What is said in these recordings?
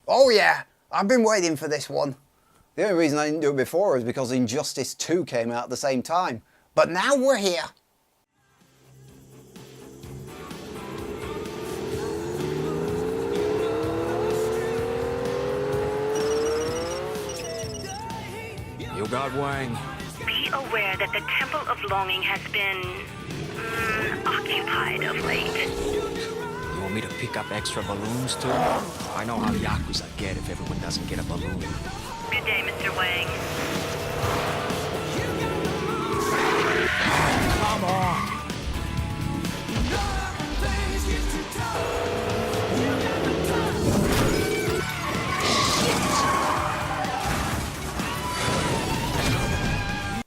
Oh yeah, I've been waiting for this one. The only reason I didn't do it before is because Injustice 2 came out at the same time. But now we're here. You got Wang. Be aware that the Temple of Longing has been occupied of late. You want me to pick up extra balloons too? I know how Yakuza get if everyone doesn't get a balloon. Good day, Mr. Wang. Come on!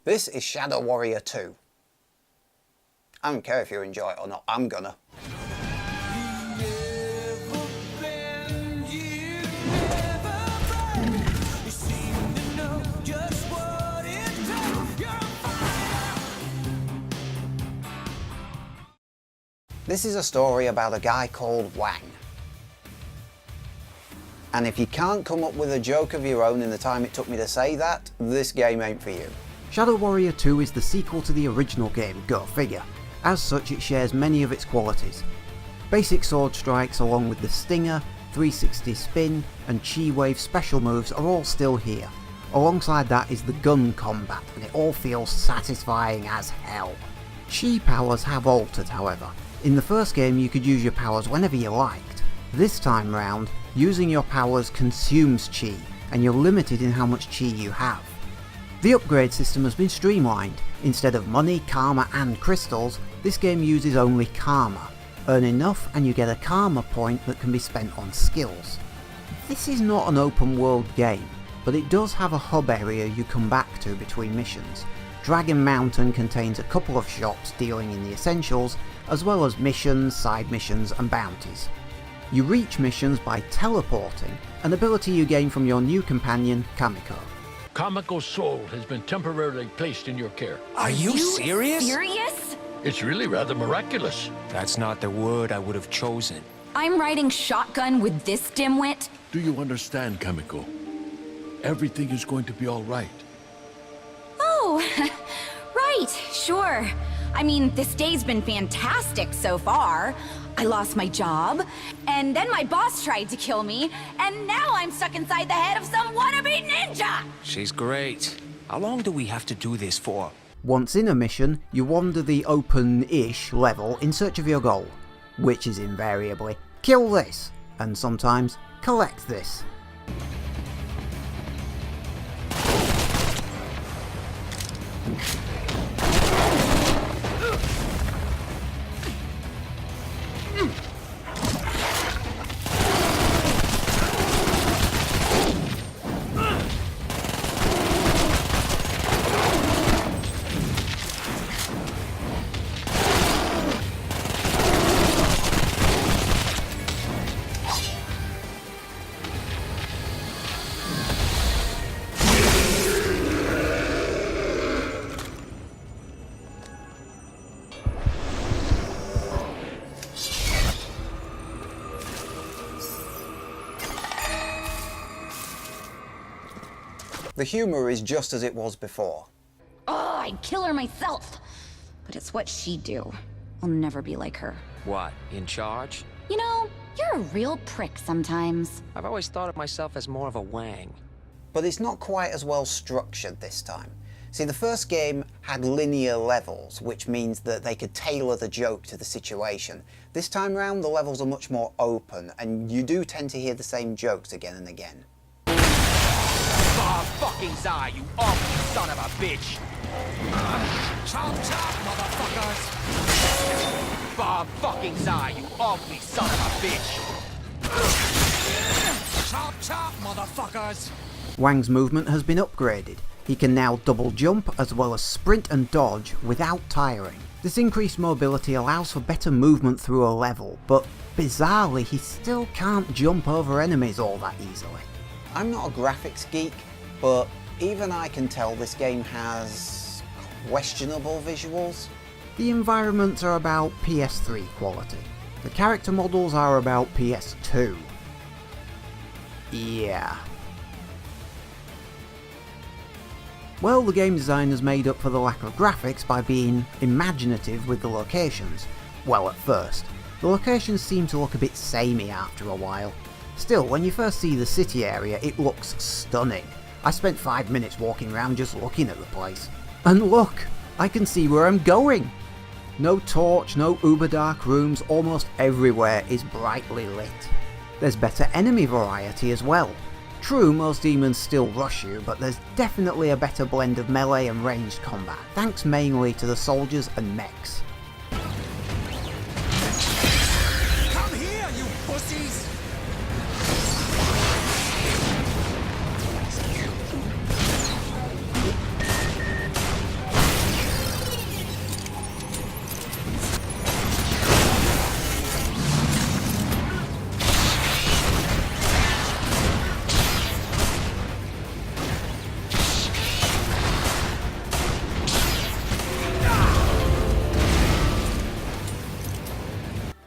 This is Shadow Warrior 2. I don't care if you enjoy it or not, I'm gonna. This is a story about a guy called Wang. And if you can't come up with a joke of your own in the time it took me to say that, this game ain't for you. Shadow Warrior 2 is the sequel to the original game, go figure. As such, it shares many of its qualities. Basic sword strikes along with the Stinger, 360 spin and Chi Wave special moves are all still here. Alongside that is the gun combat, and it all feels satisfying as hell. Chi powers have altered, however. In the first game you could use your powers whenever you liked. This time round, using your powers consumes Chi, and you're limited in how much Chi you have. The upgrade system has been streamlined. Instead of money, karma and crystals, this game uses only karma. Earn enough and you get a karma point that can be spent on skills. This is not an open world game, but it does have a hub area you come back to between missions. Dragon Mountain contains a couple of shops dealing in the essentials, as well as missions, side missions and bounties. You reach missions by teleporting, an ability you gain from your new companion, Kamiko. Kamiko's soul has been temporarily placed in your care. Are you serious? Serious? It's really rather miraculous. That's not the word I would have chosen. I'm riding shotgun with this dimwit? Do you understand, Kamiko? Everything is going to be all right. Oh, right, sure. I mean, this day's been fantastic so far. I lost my job, and then my boss tried to kill me, and now I'm stuck inside the head of some wannabe ninja! She's great. How long do we have to do this for? Once in a mission, you wander the open-ish level in search of your goal, which is invariably kill this, and sometimes collect this. The humour is just as it was before. Oh, I'd kill her myself! But it's what she'd do. I'll never be like her. What, in charge? You know, you're a real prick sometimes. I've always thought of myself as more of a Wang. But it's not quite as well structured this time. See, the first game had linear levels, which means that they could tailor the joke to the situation. This time round, the levels are much more open, and you do tend to hear the same jokes again and again. Bob fucking Zai, you awful son of a bitch! Chop chop, motherfuckers! Bob fucking Zai, you awfully son of a bitch! Chop chop, motherfuckers! Wang's movement has been upgraded. He can now double jump as well as sprint and dodge without tiring. This increased mobility allows for better movement through a level, but bizarrely he still can't jump over enemies all that easily. I'm not a graphics geek, but even I can tell this game has questionable visuals. The environments are about PS3 quality. The character models are about PS2. Yeah. Well, the game designers made up for the lack of graphics by being imaginative with the locations. Well, at first. The locations seem to look a bit samey after a while. Still, when you first see the city area, it looks stunning. I spent 5 minutes walking around just looking at the place. And look! I can see where I'm going! No torch, no uber dark rooms, almost everywhere is brightly lit. There's better enemy variety as well. True, most demons still rush you, but there's definitely a better blend of melee and ranged combat, thanks mainly to the soldiers and mechs. Come here, you pussies!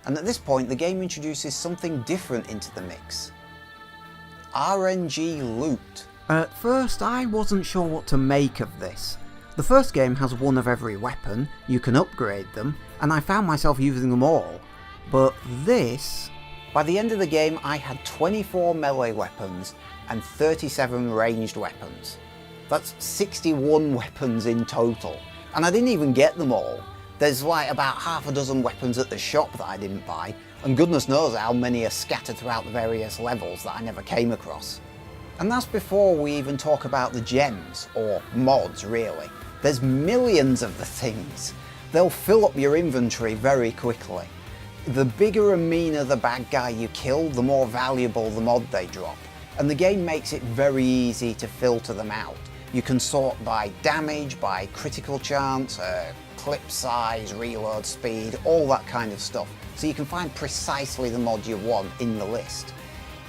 And at this point the game introduces something different into the mix. RNG loot. At first I wasn't sure what to make of this. The first game has one of every weapon, you can upgrade them, and I found myself using them all. But this... By the end of the game I had 24 melee weapons and 37 ranged weapons. That's 61 weapons in total, and I didn't even get them all. There's like about half a dozen weapons at the shop that I didn't buy, and goodness knows how many are scattered throughout the various levels that I never came across. And that's before we even talk about the gems, or mods really. There's millions of the things. They'll fill up your inventory very quickly. The bigger and meaner the bad guy you kill, the more valuable the mod they drop. And the game makes it very easy to filter them out. You can sort by damage, by critical chance, clip size, reload speed, all that kind of stuff. So you can find precisely the mod you want in the list.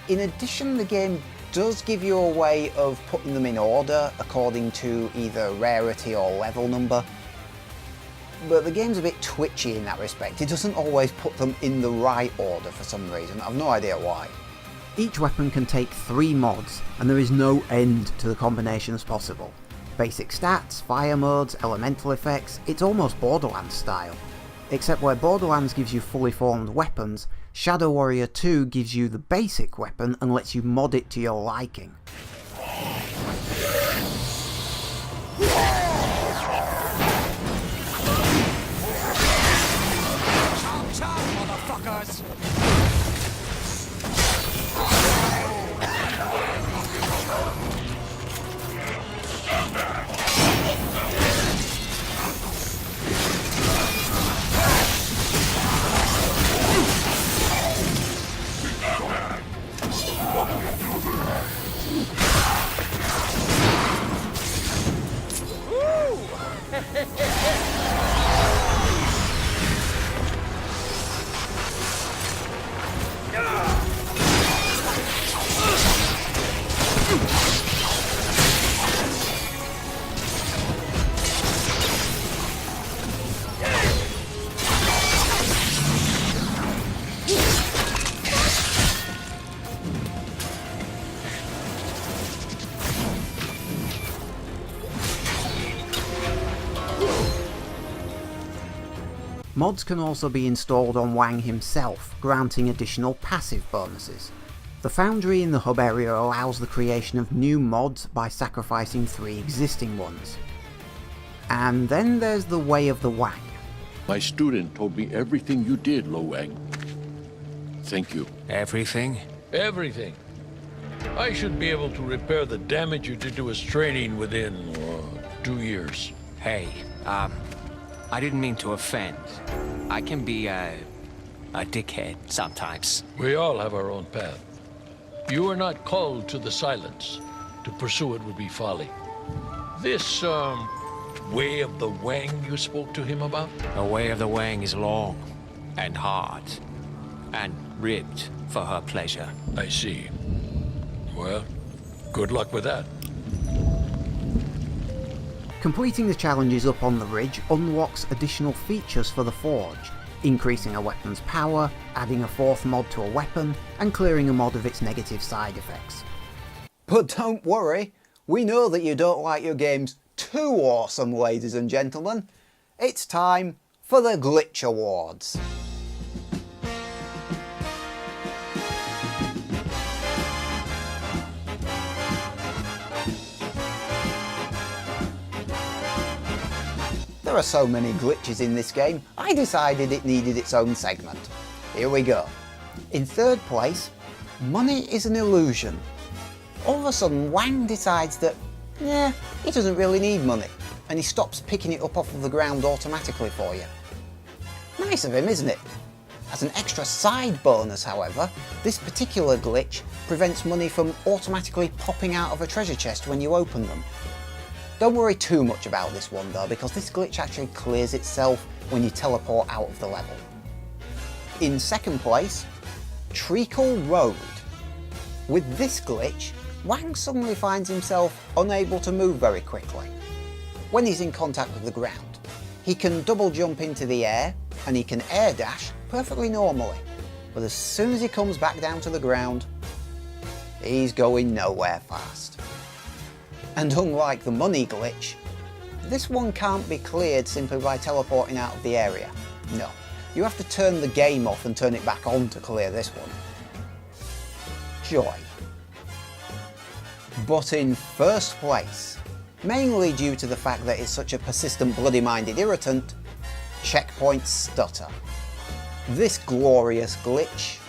In addition, the game does give you a way of putting them in order according to either rarity or level number. But the game's a bit twitchy in that respect. It doesn't always put them in the right order for some reason. I've no idea why. Each weapon can take 3 mods, and there is no end to the combinations possible. Basic stats, fire modes, elemental effects, it's almost Borderlands style. Except where Borderlands gives you fully formed weapons, Shadow Warrior 2 gives you the basic weapon and lets you mod it to your liking. Chop chop, motherfuckers! Mods can also be installed on Wang himself, granting additional passive bonuses. The foundry in the hub area allows the creation of new mods by sacrificing 3 existing ones. And then there's the Way of the Wang. My student told me everything you did, Wang. Thank you. Everything? Everything. I should be able to repair the damage you did to his training within 2 years. Hey, I didn't mean to offend. I can be a dickhead sometimes. We all have our own path. You are not called to the silence. To pursue it would be folly. This, Way of the Wang you spoke to him about? The Way of the Wang is long and hard and ribbed for her pleasure. I see. Well, good luck with that. Completing the challenges up on the ridge unlocks additional features for the Forge, increasing a weapon's power, adding a 4th mod to a weapon, and clearing a mod of its negative side effects. But don't worry, we know that you don't like your games too awesome, ladies and gentlemen. It's time for the Glitch Awards. There are so many glitches in this game, I decided it needed its own segment. Here we go. In third place, money is an illusion. All of a sudden, Wang decides that, he doesn't really need money, and he stops picking it up off of the ground automatically for you. Nice of him, isn't it? As an extra side bonus, however, this particular glitch prevents money from automatically popping out of a treasure chest when you open them. Don't worry too much about this one though, because this glitch actually clears itself when you teleport out of the level. In second place, Treacle Road. With this glitch, Wang suddenly finds himself unable to move very quickly. When he's in contact with the ground, he can double jump into the air and he can air dash perfectly normally, but as soon as he comes back down to the ground, he's going nowhere fast. And unlike the money glitch, this one can't be cleared simply by teleporting out of the area. No, you have to turn the game off and turn it back on to clear this one. Joy. But in first place, mainly due to the fact that it's such a persistent bloody-minded irritant, Checkpoint Stutter. This glorious glitch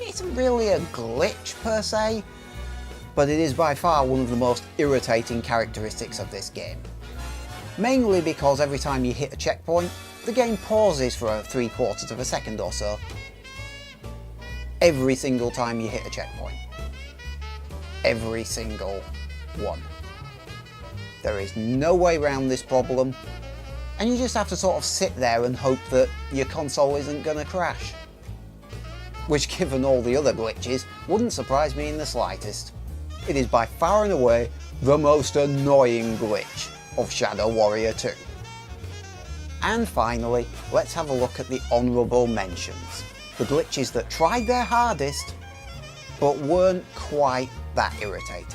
isn't really a glitch per se, but it is by far one of the most irritating characteristics of this game. Mainly because every time you hit a checkpoint, the game pauses for 3/4 of a second or so. Every single time you hit a checkpoint. Every single one. There is no way around this problem, and you just have to sort of sit there and hope that your console isn't gonna crash. Which, given all the other glitches, wouldn't surprise me in the slightest. It is by far and away the most annoying glitch of Shadow Warrior 2. And finally, let's have a look at the honourable mentions. The glitches that tried their hardest, but weren't quite that irritating.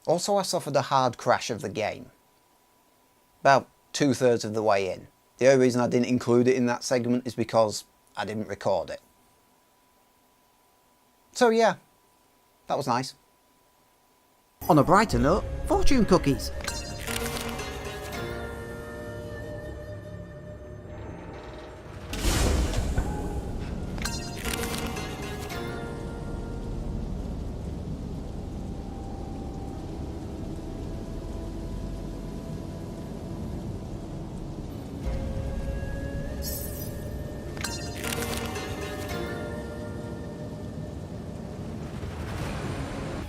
Also, I suffered a hard crash of the game. About 2/3 of the way in. The only reason I didn't include it in that segment is because I didn't record it. So yeah, that was nice. On a brighter note, fortune cookies.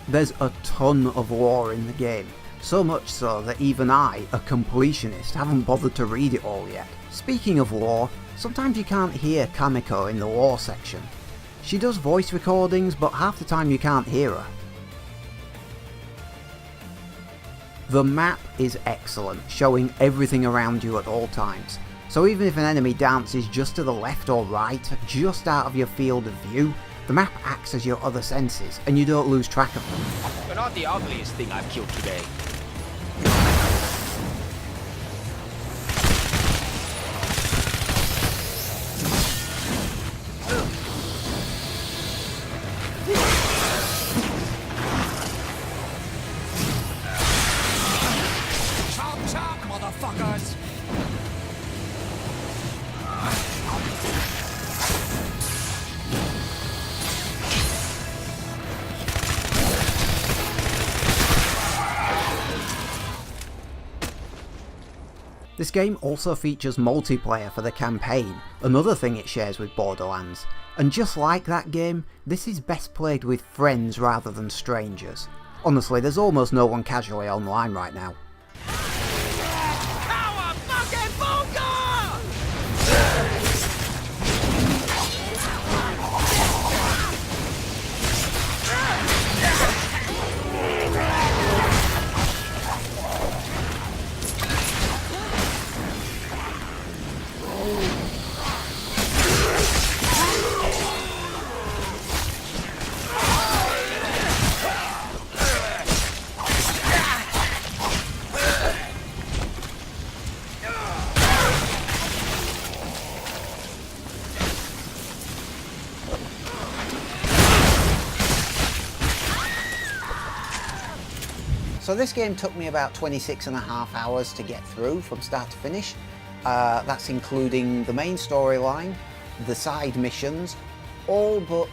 There's a ton of lore in the game, so much so that even I, a completionist, haven't bothered to read it all yet. Speaking of lore, sometimes you can't hear Kamiko in the lore section. She does voice recordings, but half the time you can't hear her. The map is excellent, showing everything around you at all times. So even if an enemy dances just to the left or right, just out of your field of view, the map acts as your other senses, and you don't lose track of them. You're not the ugliest thing I've killed today. Chop chop, motherfuckers! This game also features multiplayer for the campaign, another thing it shares with Borderlands. And just like that game, this is best played with friends rather than strangers. Honestly, there's almost no one casually online right now. Power fucking bunga! So this game took me about 26.5 hours to get through from start to finish. That's including the main storyline, the side missions, all but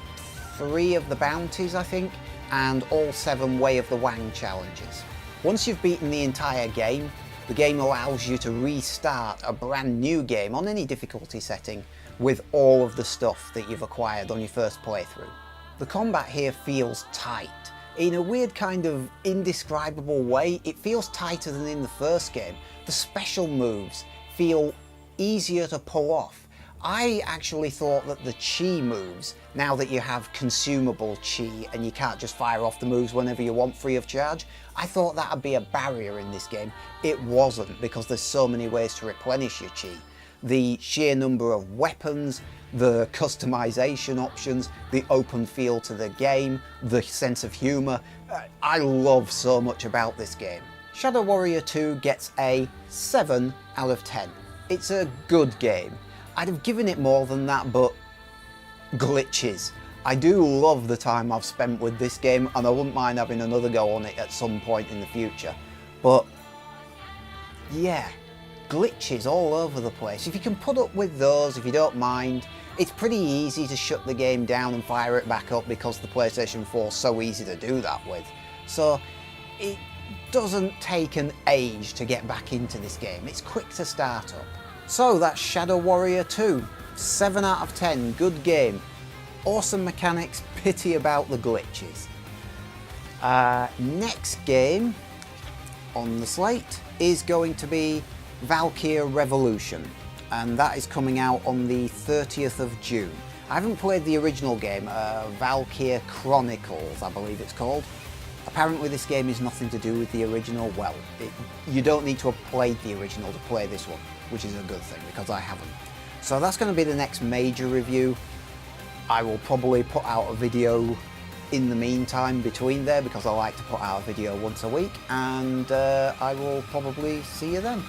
3 of the bounties I think, and all 7 Way of the Wang challenges. Once you've beaten the entire game, the game allows you to restart a brand new game on any difficulty setting with all of the stuff that you've acquired on your first playthrough. The combat here feels tight. In a weird kind of indescribable way, it feels tighter than in the first game. The special moves feel easier to pull off. I actually thought that the chi moves, now that you have consumable chi and you can't just fire off the moves whenever you want free of charge, I thought that would be a barrier in this game. It wasn't, because there's so many ways to replenish your chi. The sheer number of weapons, the customization options, the open feel to the game, the sense of humour. I love so much about this game. Shadow Warrior 2 gets a 7 out of 10. It's a good game. I'd have given it more than that, but glitches. I do love the time I've spent with this game, and I wouldn't mind having another go on it at some point in the future. But yeah, glitches all over the place. If you can put up with those, if you don't mind, it's pretty easy to shut the game down and fire it back up because the PlayStation 4 is so easy to do that with. So it doesn't take an age to get back into this game. It's quick to start up. So that's Shadow Warrior 2. 7 out of 10, good game. Awesome mechanics, pity about the glitches. Next game on the slate is going to be Valkyrie Revolution, and that is coming out on the 30th of June. I haven't played the original game, Valkyrie Chronicles I believe it's called. Apparently this game is nothing to do with the original. Well, you don't need to have played the original to play this one, which is a good thing because I haven't. So that's going to be the next major review. I will probably put out a video in the meantime between there because I like to put out a video once a week, and I will probably see you then.